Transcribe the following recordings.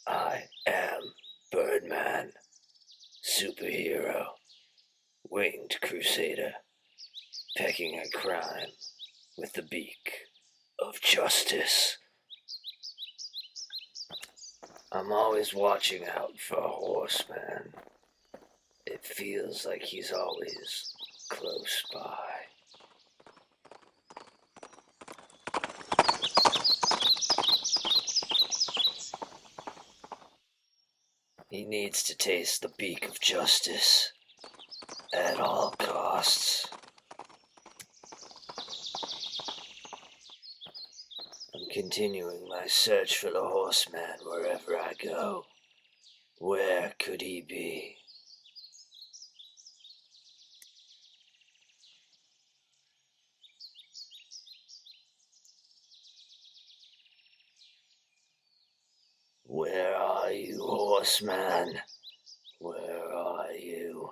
I am Birdman, superhero, winged crusader, pecking at crime with the beak of justice. I'm always watching out for a horseman. It feels like he's always close by. He needs to taste the beak of justice at all costs. I'm continuing my search for the horseman wherever I go. Where could he be? Where are you, horseman? Where are you?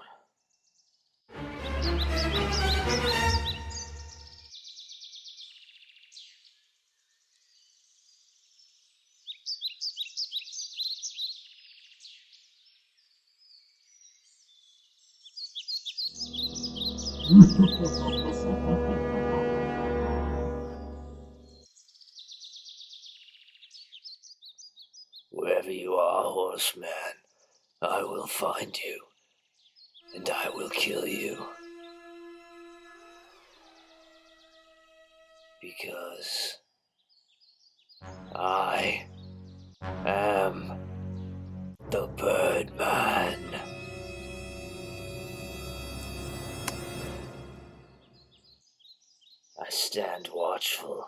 Wherever you are, horseman, I will find you, and I will kill you. Because I am the Birdman. I stand watchful,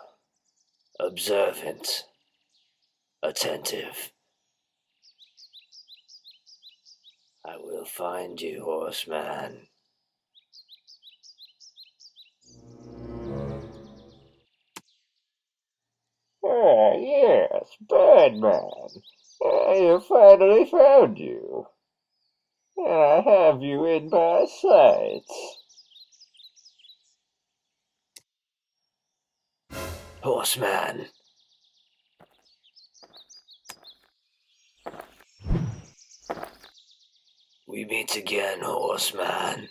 observant, attentive. I will find you, horseman. Ah, yes, Birdman. I have finally found you. And I have you in my sights. Horseman. We meet again, horseman.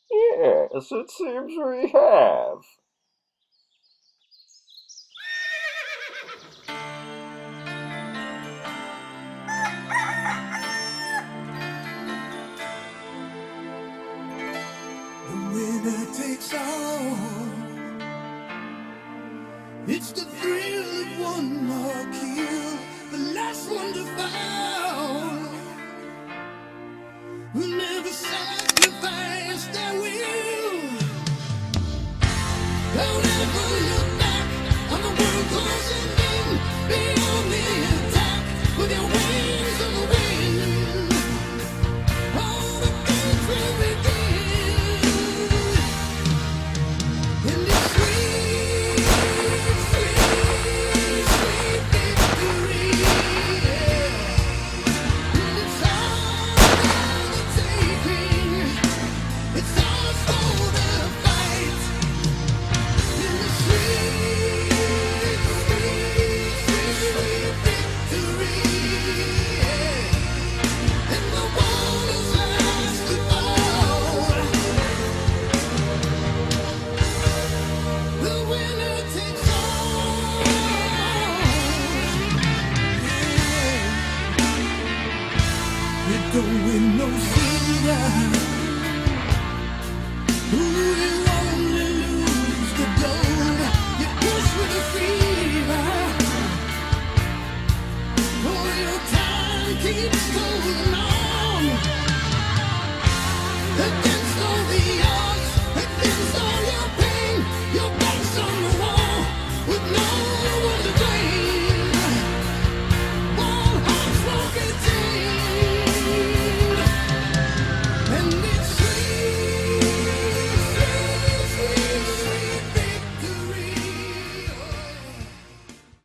Yes, it seems we have. The winner takes all. It's the thrill of one more kill, the last one to fall. Who never sacrifice their will. Don't ever look back on the world closing in. Be on the attack with your wings on the wind. All the things will begin. And it's sweet, sweet, sweet victory. And it's all for the taking. It's ours for the fight. In the sweet, sweet, sweet, sweet victory. And the one who's last to fall. The winner takes all. You don't win no silver. You only lose the gold. You push with a fever. For your time keeps going on.